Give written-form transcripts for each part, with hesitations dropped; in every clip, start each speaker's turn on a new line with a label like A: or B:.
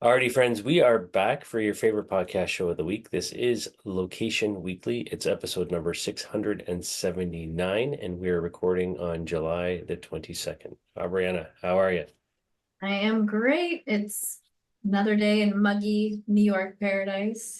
A: Alrighty, friends, we are back for your favorite podcast show of the week. This is Location Weekly. It's episode number 679, and we're recording on July the 22nd. Brianna, how are you?
B: I am great. It's another day in muggy New York paradise.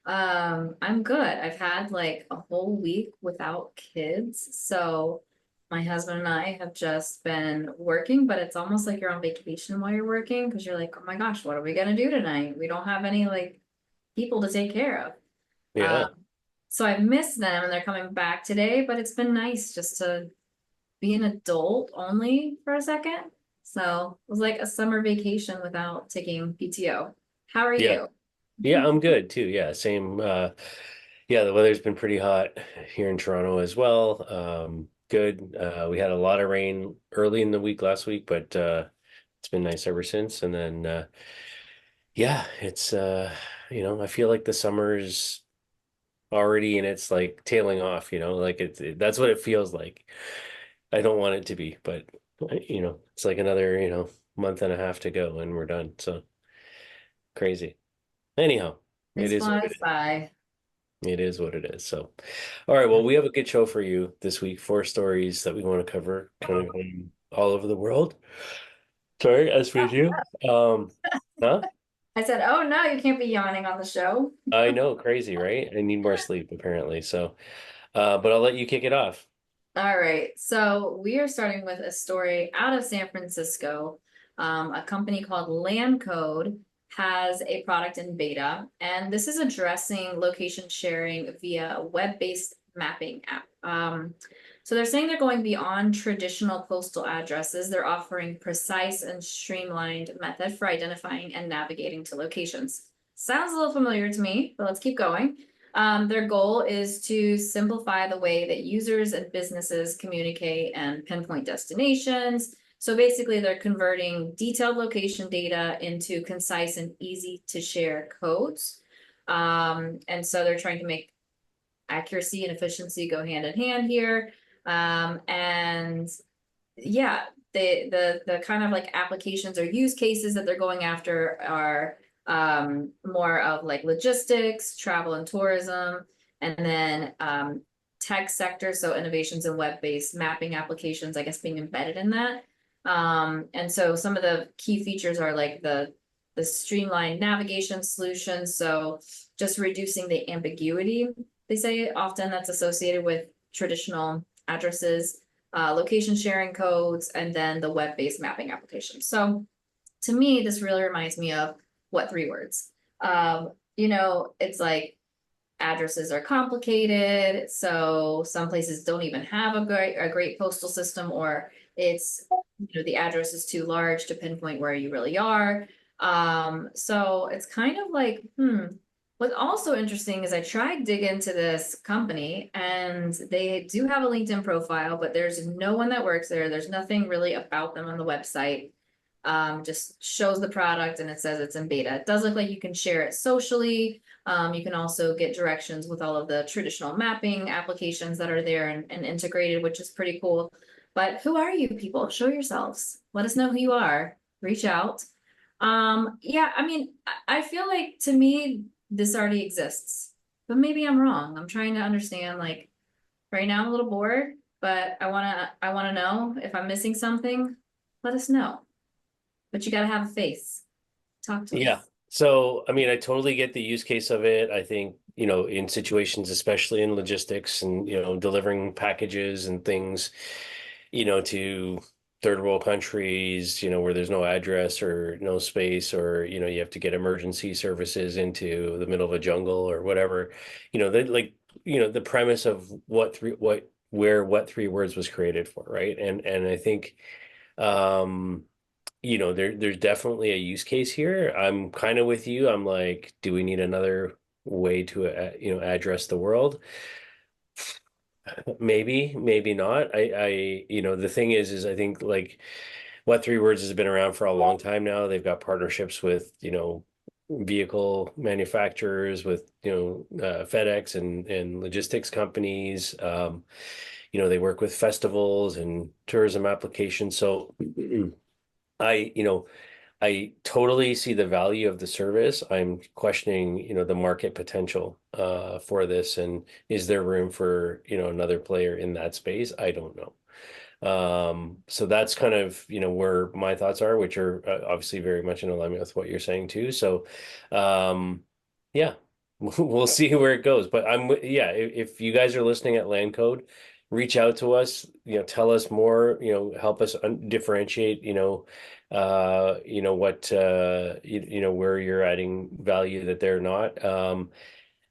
B: I'm good. I've had like a whole week without kids. So my husband and I have just been working, but it's almost like you're on vacation while you're working because you're like, oh my gosh, what are we gonna do tonight? We don't have any like people to take care of.
A: Yeah,
B: So I've missed them and they're coming back today, but it's been nice just to be an adult only for a second. So it was like a summer vacation without taking PTO. How are
A: yeah,
B: you?
A: yeah, I'm good too. Yeah, same. Yeah, the weather's been pretty hot here in Toronto as well. Good. We had a lot of rain early in the week last week, but it's been nice ever since. And then yeah, it's I feel like the summer's already and it's like tailing off, like that's what it feels like. I don't want it to be, but it's like another, month and a half to go and we're done. So crazy. Anyhow, it
B: This
A: is what it
B: flies
A: is.
B: by.
A: It is what it is. So, all right, well, we have a good show for you this week. Four stories that we want to cover kind of all over the world. Sorry, as with you. Huh?
B: I said, oh no, you can't be yawning on the show.
A: I know, crazy, right? I need more sleep apparently. So, but I'll let you kick it off.
B: All right. So we are starting with a story out of San Francisco. A company called Landcode has a product in beta, and this is addressing location sharing via a web-based mapping app. So they're saying they're going beyond traditional postal addresses. They're offering precise and streamlined method for identifying and navigating to locations. Sounds a little familiar to me, but let's keep going. Their goal is to simplify the way that users and businesses communicate and pinpoint destinations. So basically, they're converting detailed location data into concise and easy to share codes. And so they're trying to make accuracy and efficiency go hand in hand here. And yeah, the kind of like applications or use cases that they're going after are more of like logistics, travel and tourism, and then tech sector, so innovations in web-based mapping applications, I guess being embedded in that. And so some of the key features are like the streamlined navigation solutions, so just reducing the ambiguity, they say often that's associated with traditional addresses, location sharing codes, and then the web-based mapping application. So to me, this really reminds me of what three words. It's like addresses are complicated, so some places don't even have a great postal system, or it's the address is too large to pinpoint where you really are. So it's kind of like, What's also interesting is I tried to dig into this company and they do have a LinkedIn profile, but there's no one that works there. There's nothing really about them on the website. Just shows the product and it says it's in beta. It does look like you can share it socially. You can also get directions with all of the traditional mapping applications that are there and integrated, which is pretty cool. But who are you people? Show yourselves. Let us know who you are. Reach out. Yeah, I mean, I feel like to me, this already exists, but maybe I'm wrong. I'm trying to understand, like, right now I'm a little bored, but I wanna know if I'm missing something, let us know. But you gotta have a face. Talk to
A: Yeah.
B: us.
A: So, I mean, I totally get the use case of it. I think, in situations, especially in logistics and, delivering packages and things, to third world countries, where there's no address or no space, or, you have to get emergency services into the middle of a jungle or whatever, that like, the premise of what three words was created for, right? And I think, um, there's definitely a use case here. I'm kind of with you. I'm like, do we need another way to, address the world? Maybe, maybe not. The thing is I think like what three words has been around for a long time now. They've got partnerships with, vehicle manufacturers, with, FedEx and logistics companies. They work with festivals and tourism applications. So I, I totally see the value of the service. I'm questioning, the market potential for this, and is there room for, another player in that space? I don't know. So that's kind of, where my thoughts are, which are obviously very much in alignment with what you're saying too. So, yeah, we'll see where it goes. But yeah, if you guys are listening at Land Code, reach out to us, tell us more, help us differentiate, what, where you're adding value that they're not.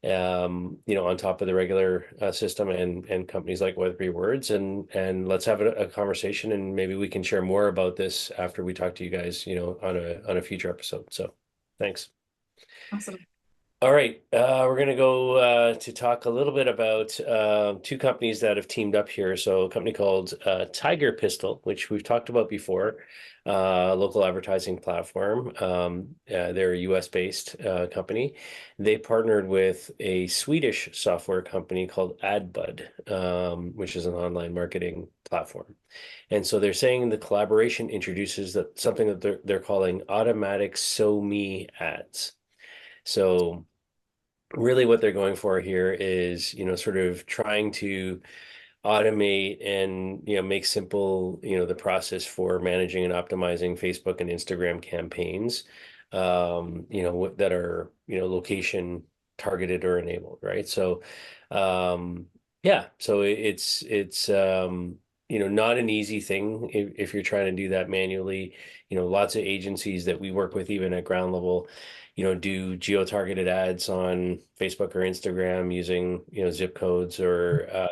A: On top of the regular system and companies like Web3 Words, and let's have a conversation, and maybe we can share more about this after we talk to you guys, on a future episode. So thanks.
B: Awesome.
A: All right, we're going to go to talk a little bit about two companies that have teamed up here. So a company called TigerPistol, which we've talked about before, local advertising platform. They're a US-based company. They partnered with a Swedish software company called AdBud, which is an online marketing platform. And so they're saying the collaboration introduces something that they're calling automatic SoMe ads. So really what they're going for here is, sort of trying to automate and, make simple, the process for managing and optimizing Facebook and Instagram campaigns, that are, location targeted or enabled, right? So, yeah, so it's not an easy thing if you're trying to do that manually. Lots of agencies that we work with, even at ground level, do geo-targeted ads on Facebook or Instagram using, zip codes or,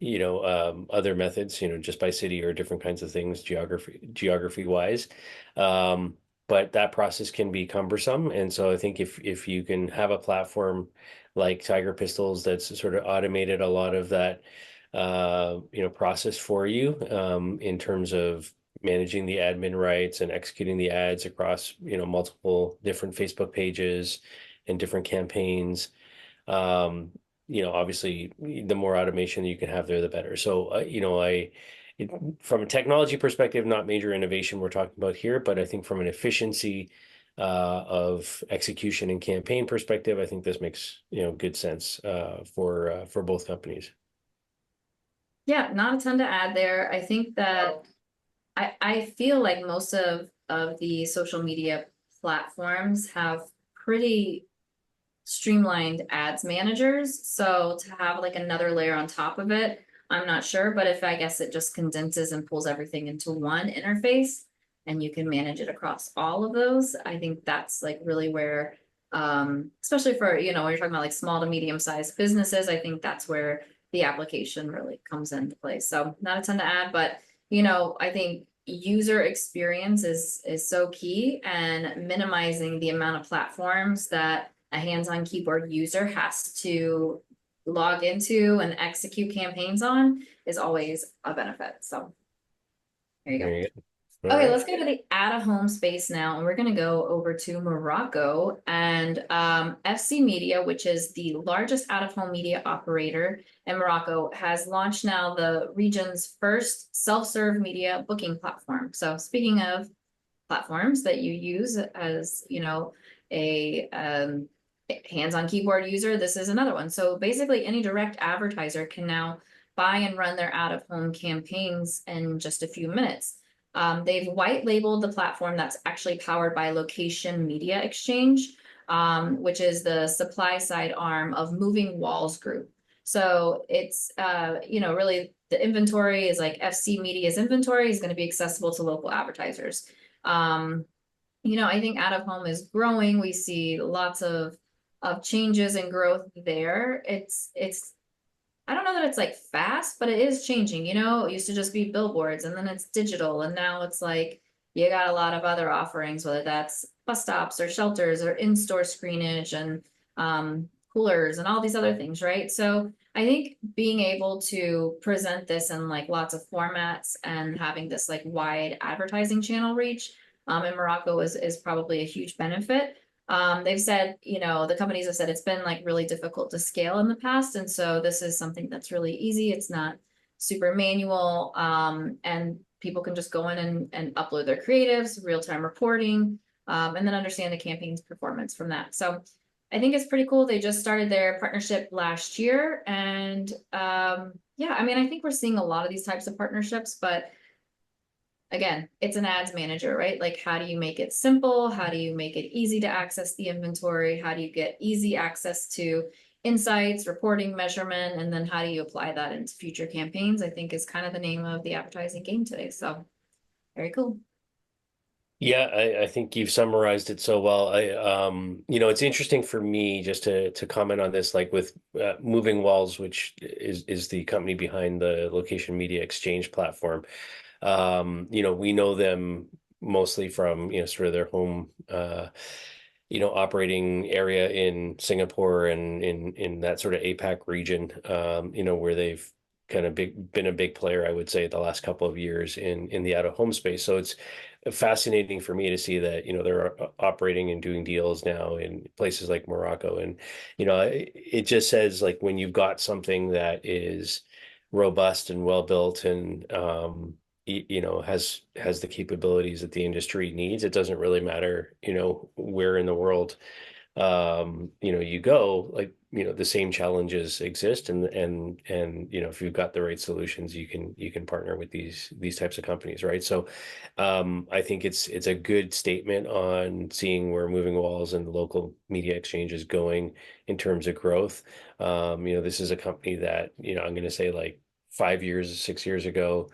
A: other methods, just by city or different kinds of things, geography wise. But that process can be cumbersome. And so I think if you can have a platform like Tiger Pistols that's sort of automated a lot of that, process for you, in terms of managing the admin rights and executing the ads across, multiple different Facebook pages and different campaigns. Obviously the more automation you can have there, the better. So, from a technology perspective, not major innovation we're talking about here, but I think from an efficiency of execution and campaign perspective, I think this makes, good sense for both companies.
B: Yeah, not a ton to add there. I think that I feel like most of the social media platforms have pretty streamlined ads managers. So to have like another layer on top of it, I'm not sure, but if I guess it just condenses and pulls everything into one interface and you can manage it across all of those, I think that's like really where, especially for, when you're talking about like small to medium sized businesses, I think that's where the application really comes into play. So not a ton to add, but I think user experience is so key, and minimizing the amount of platforms that a hands-on keyboard user has to log into and execute campaigns on is always a benefit. So there you go.
A: There you go. All
B: Okay,
A: right.
B: let's go to the out-of-home space now, and we're going to go over to Morocco. And FC Media, which is the largest out-of-home media operator in Morocco, has launched now the region's first self-serve media booking platform. So speaking of platforms that you use as, a hands-on keyboard user, this is another one. So basically any direct advertiser can now buy and run their out-of-home campaigns in just a few minutes. They've white labeled the platform that's actually powered by Location Media Exchange, which is the supply side arm of Moving Walls Group. So it's, really the inventory is like FC Media's inventory is going to be accessible to local advertisers. I think out of home is growing. We see lots of changes and growth there. It's I don't know that it's like fast, but it is changing, it used to just be billboards and then it's digital, and now it's like you got a lot of other offerings, whether that's bus stops or shelters or in-store screenage and coolers and all these other things, right? So I think being able to present this in like lots of formats and having this like wide advertising channel reach in Morocco is probably a huge benefit. They've said, the companies have said it's been like really difficult to scale in the past. And so this is something that's really easy. It's not super manual. And people can just go in and upload their creatives, real-time reporting, and then understand the campaign's performance from that. So I think it's pretty cool. They just started their partnership last year. And yeah, I mean, I think we're seeing a lot of these types of partnerships, but again, it's an ads manager, right? Like, how do you make it simple? How do you make it easy to access the inventory? How do you get easy access to insights, reporting, measurement, and then how do you apply that into future campaigns? I think is kind of the name of the advertising game today. So very cool.
A: Yeah, I think you've summarized it so well. It's interesting for me just to comment on this, like with Moving Walls, which is the company behind the location media exchange platform. We know them mostly from, sort of their home, operating area in Singapore and in that sort of APAC region, where they've kind of been a big player, I would say, the last couple of years in the out of home space. So it's fascinating for me to see that, they're operating and doing deals now in places like Morocco. And, it just says like when you've got something that is robust and well built and has the capabilities that the industry needs, it doesn't really matter, where in the world you go, like, the same challenges exist and if you've got the right solutions, you can partner with these types of companies, right? So I think it's a good statement on seeing where Moving Walls and the local media exchange is going in terms of growth. This is a company that, I'm going to say like 5 years, 6 years ago,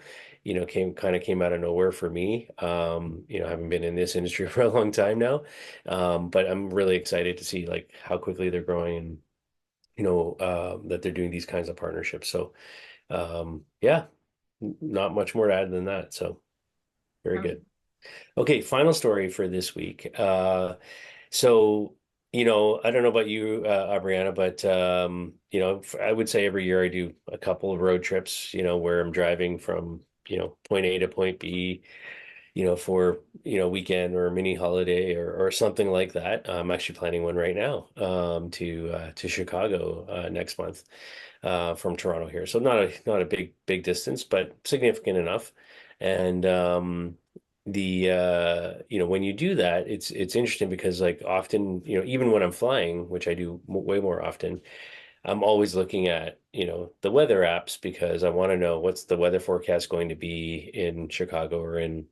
A: came out of nowhere for me. Having been in this industry for a long time now. But I'm really excited to see like how quickly they're growing and that they're doing these kinds of partnerships. So yeah, not much more to add than that. So very
B: Um,
A: good. Okay, final story for this week. So I don't know about you, Aubriana, but I would say every year I do a couple of road trips, where I'm driving from, point A to point B, for, weekend or a mini holiday or something like that. I'm actually planning one right now, to Chicago, next month, from Toronto here. So not a big distance, but significant enough. And when you do that, it's interesting because like often, even when I'm flying, which I do way more often, I'm always looking at, the weather apps because I want to know what's the weather forecast going to be in Chicago or in,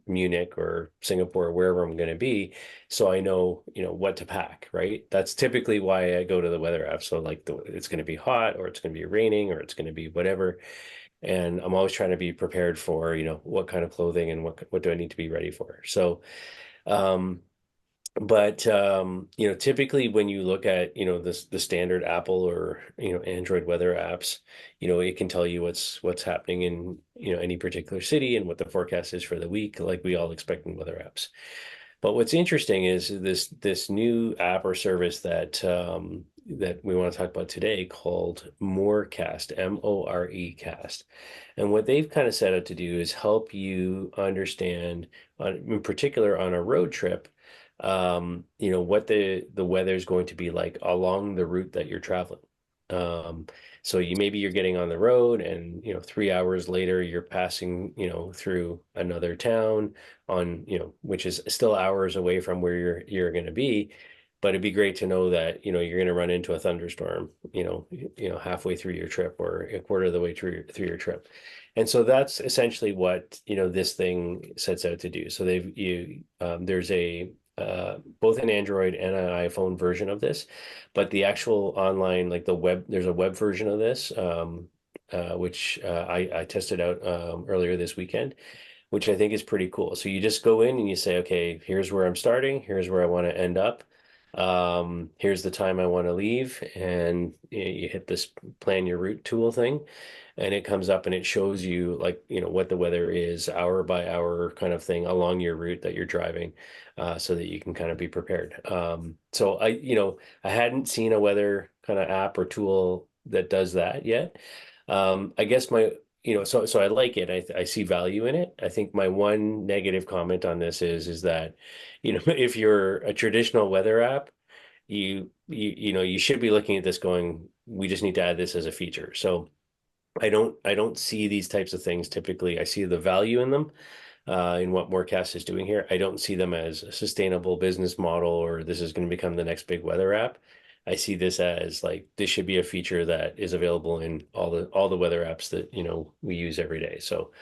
A: Munich or Singapore, or wherever I'm going to be. So I know, what to pack, right? That's typically why I go to the weather app. So like it's going to be hot or it's going to be raining or it's going to be whatever. And I'm always trying to be prepared for, what kind of clothing and what do I need to be ready for. So, um, but typically when you look at, the standard Apple or, Android weather apps, it can tell you what's happening in, any particular city and what the forecast is for the week, like we all expect in weather apps. But what's interesting is this new app or service that we want to talk about today called Morecast, More cast. And what they've kind of set out to do is help you understand, in particular on a road trip, what the weather is going to be like along the route that you're traveling. Um, so maybe you're getting on the road and, 3 hours later you're passing, through another town on, which is still hours away from where you're going to be. But it'd be great to know that, you're going to run into a thunderstorm, halfway through your trip or a quarter of the way through your trip. And so that's essentially what, this thing sets out to do. So there's both an Android and an iPhone version of this, but the actual online, like there's a web version of this, which I tested out earlier this weekend, which I think is pretty cool. So you just go in and you say, okay, here's where I'm starting, here's where I want to end up. Here's the time I want to leave, and you hit this plan your route tool thing, and it comes up and it shows you like, what the weather is hour by hour kind of thing along your route that you're driving, so that you can kind of be prepared. So I hadn't seen a weather kind of app or tool that does that yet. I guess so I like it. I see value in it. I think my one negative comment on this is that, if you're a traditional weather app, you should be looking at this going, we just need to add this as a feature. So I don't see these types of things typically. I see the value in them, in what Morecast is doing here. I don't see them as a sustainable business model or this is going to become the next big weather app. I see this as like this should be a feature that is available in all the weather apps that, we use every day. So,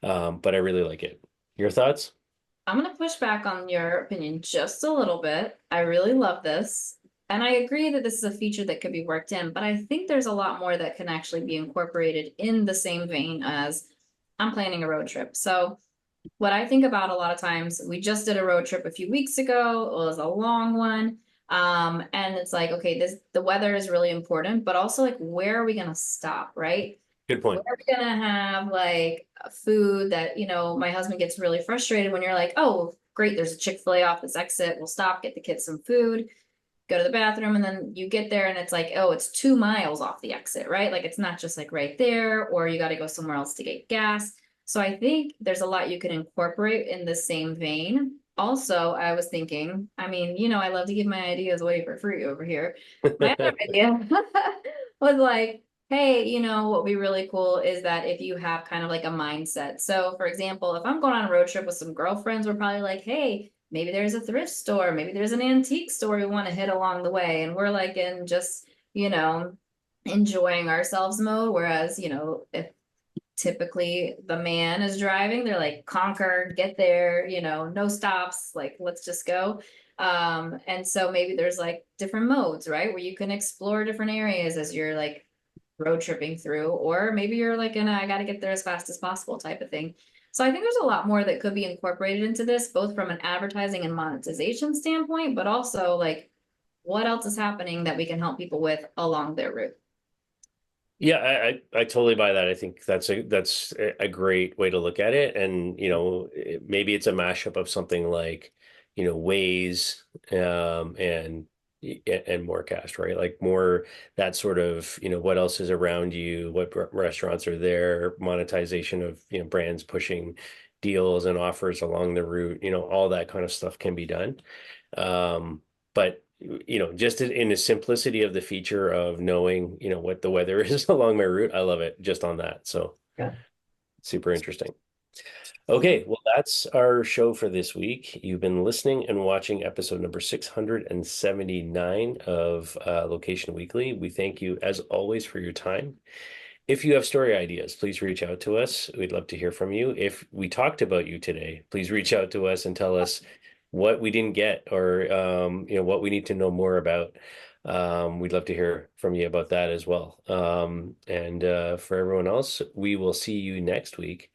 A: but I really like it. Your thoughts?
B: I'm gonna push back on your opinion just a little bit. I really love this. And I agree that this is a feature that could be worked in, but I think there's a lot more that can actually be incorporated in the same vein as I'm planning a road trip. So what I think about a lot of times, we just did a road trip a few weeks ago. It was a long one. And it's like, okay, the weather is really important, but also like where are we gonna stop, right?
A: Good
B: Where
A: point.
B: are we gonna have like food that, my husband gets really frustrated when you're like, oh, great, there's a Chick-fil-A off this exit. We'll stop, get the kids some food, go to the bathroom, and then you get there and it's like, oh, it's 2 miles off the exit, right? Like it's not just like right there, or you got to go somewhere else to get gas. So I think there's a lot you can incorporate in the same vein. Also, I was thinking, I mean, I love to give my ideas away for free over here. My other idea was like, hey, what would be really cool is that if you have kind of like a mindset. So, for example, if I'm going on a road trip with some girlfriends, we're probably like, hey, maybe there's a thrift store, maybe there's an antique store we want to hit along the way. And we're like in just, enjoying ourselves mode. Whereas, if typically the man is driving, they're like, conquer, get there, no stops, like, let's just go. And so maybe there's like different modes, right? Where you can explore different areas as you're like road tripping through, or maybe you're like in a I gotta get there as fast as possible type of thing. So I think there's a lot more that could be incorporated into this, both from an advertising and monetization standpoint, but also like what else is happening that we can help people with along their route.
A: Yeah, I totally buy that. I think that's a great way to look at it. And, maybe it's a mashup of something like, Waze, and Morecast, right? Like more that sort of, what else is around you, what restaurants are there, monetization of, brands pushing deals and offers along the route, all that kind of stuff can be done. But just in the simplicity of the feature of knowing, what the weather is along my route, I love it just on that. So
B: Yeah.
A: super interesting. Okay, well, that's our show for this week. You've been listening and watching episode number 679 of Location Weekly. We thank you, as always, for your time. If you have story ideas, please reach out to us. We'd love to hear from you. If we talked about you today, please reach out to us and tell us what we didn't get or what we need to know more about. We'd love to hear from you about that as well. And for everyone else, we will see you next week,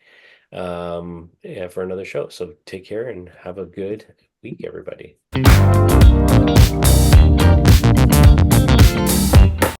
A: yeah, for another show. So take care and have a good week, everybody.